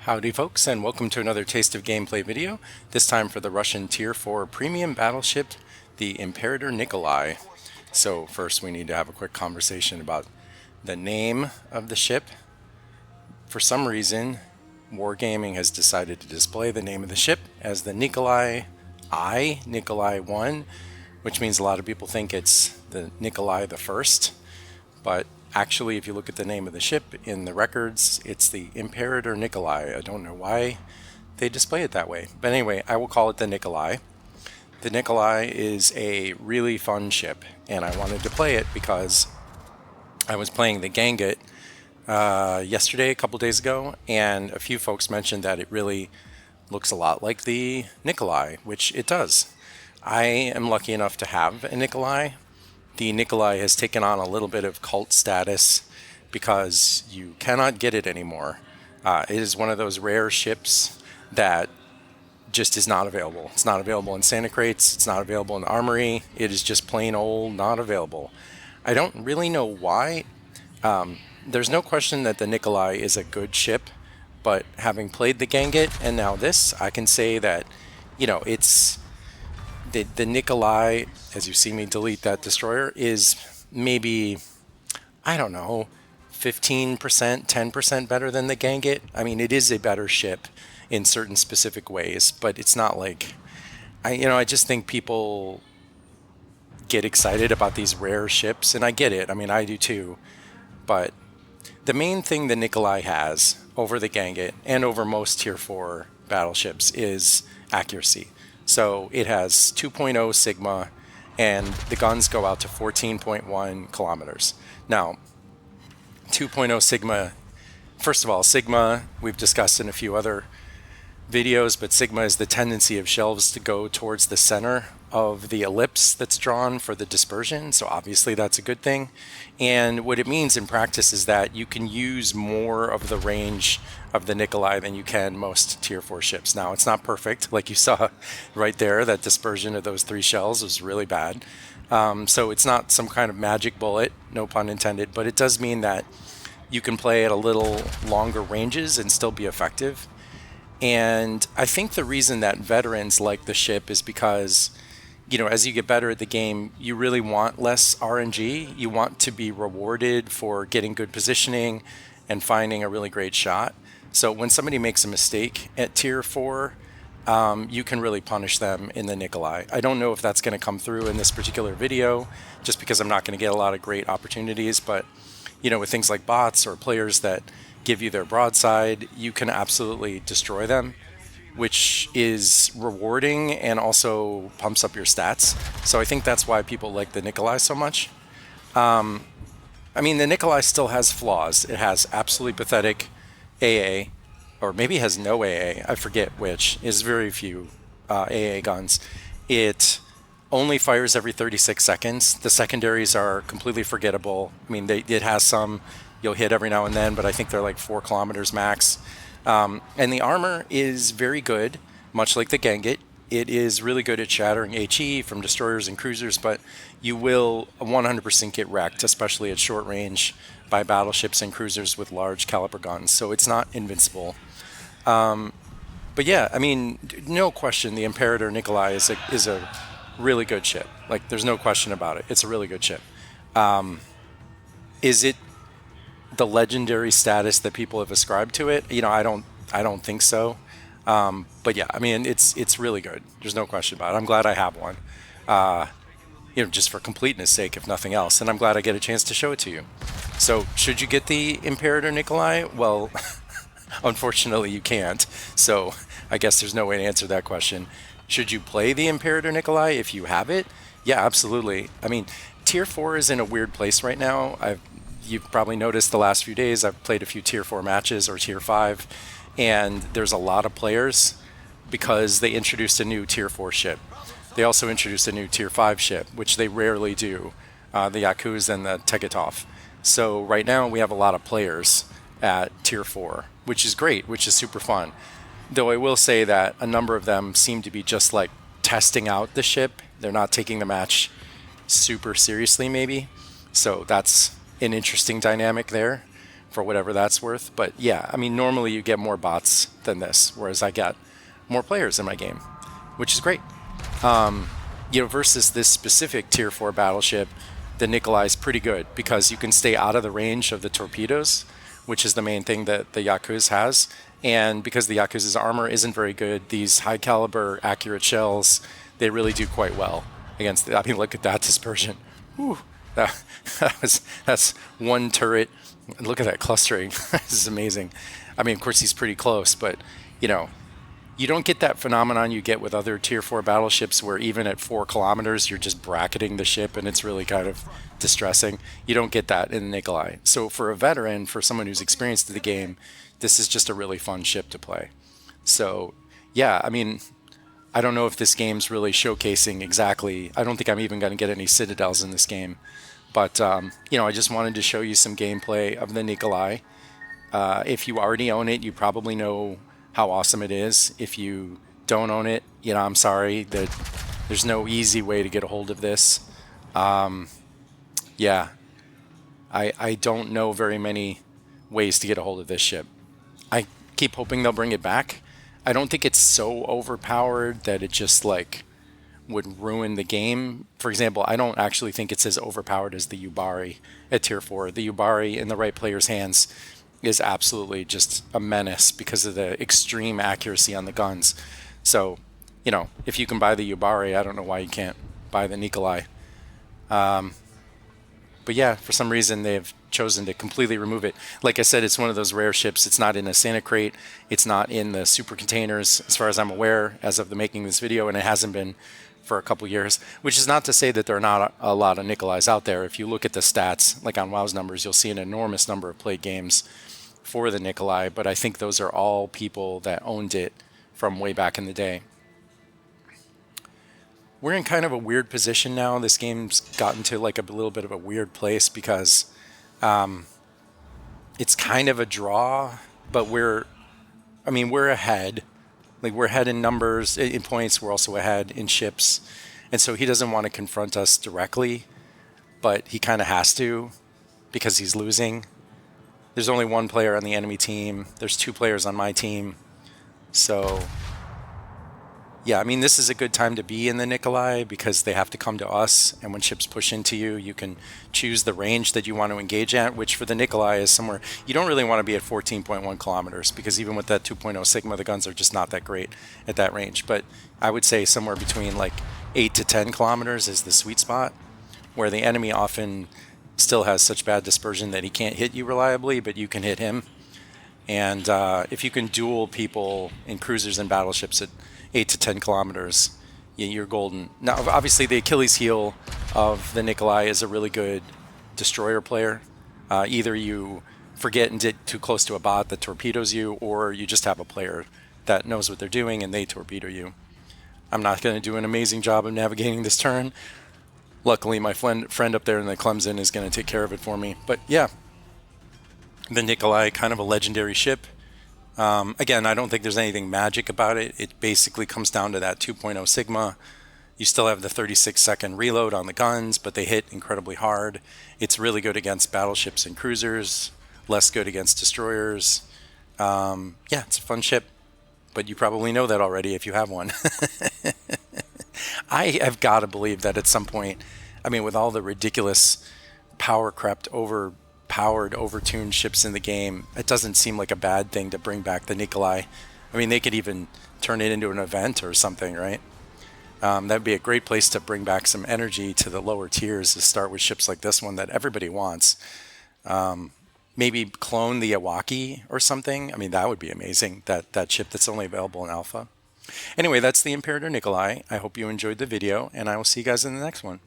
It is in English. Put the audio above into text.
Howdy folks, and welcome to another Taste of Gameplay video, this time for the Russian Tier 4 Premium Battleship, the Imperator Nikolai. So first we need to have a quick conversation about the name of the ship. For some reason, Wargaming has decided to display the name of the ship as the Nikolai Nikolai 1, which means a lot of people think it's the Nikolai the First, but actually, if you look at the name of the ship in the records, it's the Imperator Nikolai. I don't know why they display it that way. But anyway, I will call it the Nikolai. The Nikolai is a really fun ship, and I wanted to play it because I was playing the Ganget yesterday, a couple days ago, and a few folks mentioned that it really looks a lot like the Nikolai, which it does. I am lucky enough to have a Nikolai. The Nikolai has taken on a little bit of cult status because you cannot get it anymore. It is one of those rare ships that just is not available. It's not available in Santa crates. It's not available in the armory. It is just plain old not available. I don't really know why. There's no question that the Nikolai is a good ship, but having played the Ganget and now this, I can say that, it's the Nikolai, as you see me delete that destroyer, is maybe, I don't know, 15%, 10% better than the Ganget. I mean, it is a better ship in certain specific ways, but it's not like, I just think people get excited about these rare ships, and I get it. I mean, I do too. But the main thing the Nikolai has over the Ganget and over most Tier 4 battleships is accuracy. So it has 2.0 Sigma, and the guns go out to 14.1 kilometers. Now, 2.0 Sigma, first of all, Sigma, we've discussed in a few other videos, but Sigma is the tendency of shelves to go towards the center of the ellipse that's drawn for the dispersion, so obviously that's a good thing. And what it means in practice is that you can use more of the range of the Nikolai than you can most Tier 4 ships. Now, it's not perfect, like you saw right there. That dispersion of those 3 shells was really bad. So it's not some kind of magic bullet, no pun intended, but it does mean that you can play at a little longer ranges and still be effective. And I think the reason that veterans like the ship is because, as you get better at the game, you really want less RNG. You want to be rewarded for getting good positioning and finding a really great shot. So when somebody makes a mistake at Tier 4, you can really punish them in the Nikolai. I don't know if that's going to come through in this particular video, just because I'm not going to get a lot of great opportunities. But, with things like bots or players that give you their broadside, you can absolutely destroy them, which is rewarding and also pumps up your stats. So I think that's why people like the Nikolai so much. The Nikolai still has flaws. It has absolutely pathetic AA, or maybe it has no AA, I forget which. It's very few AA guns. It only fires every 36 seconds. The secondaries are completely forgettable. It has some you'll hit every now and then, but I think they're like 4 kilometers max. And the armor is very good, much like the Ganget. It is really good at shattering HE from destroyers and cruisers, but you will 100% get wrecked, especially at short range, by battleships and cruisers with large caliber guns. So it's not invincible. But yeah, no question, the Imperator Nikolai is a really good ship. Like, there's no question about it. It's a really good ship. Is it the legendary status that people have ascribed to it? I don't think so. But yeah, it's really good. There's no question about it. I'm glad I have one. Just for completeness sake, if nothing else. And I'm glad I get a chance to show it to you. So, should you get the Imperator Nikolai? Well, unfortunately you can't. So, I guess there's no way to answer that question. Should you play the Imperator Nikolai if you have it? Yeah, absolutely. Tier 4 is in a weird place right now. You've probably noticed the last few days I've played a few Tier 4 matches or Tier 5, and there's a lot of players because they introduced a new Tier 4 ship. They also introduced a new Tier 5 ship, which they rarely do, the Yakuz and the Tegetov. So right now we have a lot of players at Tier 4, which is great, which is super fun. Though I will say that a number of them seem to be just like testing out the ship. They're not taking the match super seriously maybe. So that's an interesting dynamic there for whatever that's worth. But yeah, normally you get more bots than this, whereas I got more players in my game, which is great. Versus this specific tier 4 battleship, the Nikolai is pretty good because you can stay out of the range of the torpedoes, which is the main thing that the Yakuz has. And because the Yakuz's armor isn't very good, these high caliber accurate shells, they really do quite well against I mean, look at that dispersion. Whew, that's one turret. Look at that clustering. This is amazing. I mean, of course, he's pretty close, but you don't get that phenomenon you get with other tier 4 battleships where even at 4 kilometers you're just bracketing the ship and it's really kind of distressing. You don't get that in Nikolai. So for a veteran, for someone who's experienced in the game, this is just a really fun ship to play. So yeah, I mean, I don't know if this game's really showcasing exactly. I don't think I'm even going to get any citadels in this game. But, I just wanted to show you some gameplay of the Nikolai. If you already own it, you probably know how awesome it is. If you don't own it, I'm sorry that there's no easy way to get a hold of this. Yeah, I don't know very many ways to get a hold of this ship. I keep hoping they'll bring it back. I don't think it's so overpowered that it just would ruin the game. For example, I don't actually think it's as overpowered as the Yubari at tier 4. The Yubari in the right player's hands is absolutely just a menace because of the extreme accuracy on the guns. So, if you can buy the Yubari, I don't know why you can't buy the Nikolai. But yeah, for some reason they've chosen to completely remove it. Like I said, it's one of those rare ships. It's not in a Santa crate. It's not in the super containers, as far as I'm aware, as of the making of this video, and it hasn't been for a couple years, which is not to say that there are not a lot of Nikolais out there. If you look at the stats, like on WoW's numbers, you'll see an enormous number of played games for the Nikolai, but I think those are all people that owned it from way back in the day. We're in kind of a weird position now. This game's gotten to a little bit of a weird place because it's kind of a draw, but we're ahead. We're ahead in numbers, in points. We're also ahead in ships. And so he doesn't want to confront us directly, but he kind of has to because he's losing. There's only one player on the enemy team. There's 2 players on my team. So, yeah, I mean, this is a good time to be in the Nikolai because they have to come to us. And when ships push into you, you can choose the range that you want to engage at, which for the Nikolai is somewhere. You don't really want to be at 14.1 kilometers because even with that 2.0 Sigma, the guns are just not that great at that range. But I would say somewhere between 8 to 10 kilometers is the sweet spot, where the enemy often still has such bad dispersion that he can't hit you reliably, but you can hit him. And if you can duel people in cruisers and battleships at 8 to 10 kilometers, you're golden. Now, obviously, the Achilles heel of the Nikolai is a really good destroyer player. Either you forget and get too close to a bot that torpedoes you, or you just have a player that knows what they're doing and they torpedo you. I'm not going to do an amazing job of navigating this turn. Luckily, my friend up there in the Clemson is going to take care of it for me. But yeah, the Nikolai, kind of a legendary ship. Again, I don't think there's anything magic about it. It basically comes down to that 2.0 Sigma. You still have the 36-second reload on the guns, but they hit incredibly hard. It's really good against battleships and cruisers, less good against destroyers. Yeah, it's a fun ship, but you probably know that already if you have one. I have got to believe that at some point, I mean, with all the ridiculous power-crept, overpowered, overtuned ships in the game, it doesn't seem like a bad thing to bring back the Nikolai. I mean, they could even turn it into an event or something, right? That'd be a great place to bring back some energy to the lower tiers, to start with ships like this one that everybody wants. Maybe clone the Iwaki or something. I mean, that would be amazing, that ship that's only available in alpha. Anyway, that's the Imperator Nikolai. I hope you enjoyed the video, and I will see you guys in the next one.